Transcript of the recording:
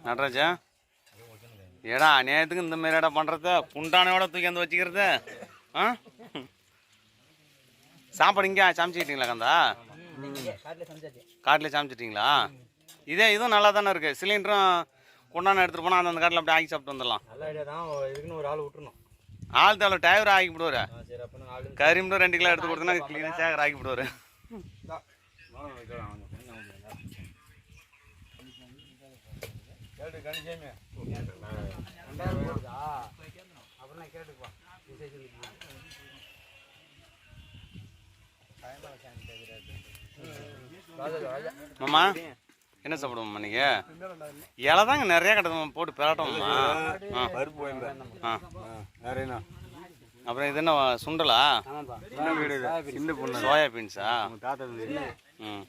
நடராஜா ஏடா அநியாயத்துக்கு இந்த மாதிரி இடம் பண்ணுறத புண்டானையோட தூக்கி வந்து வச்சுக்கிறது ஆ சாப்பாடு இங்கே சமைச்சிக்கிட்டீங்களா கந்தா காட்டில் சமைச்சிட்டிங்களா இதுவும் நல்லா தானே இருக்குது சிலிண்டரும் கொண்டாந்து எடுத்துகிட்டு போனால் அந்த காட்டில் அப்படியே ஆக்கி சாப்பிட்டு வந்துடலாம் ஒரு ஆள் விட்டுருணும் ஆள் தேவை டிரைவர் ஆக்கி விடுவார் கறி மட்டும் 2 கிலோ எடுத்து கொடுத்தனா கிளீனாக சேகர் ஆக்கி விடுவார் மாமா என்ன சாப்பிடுவோம்மா நீங்கள் இலை தாங்க நிறையா கிடக்கும் போட்டு பிராட்டோம்மா அப்புறம் இது என்ன சுண்டலா சோயா பீன்ஸா ம்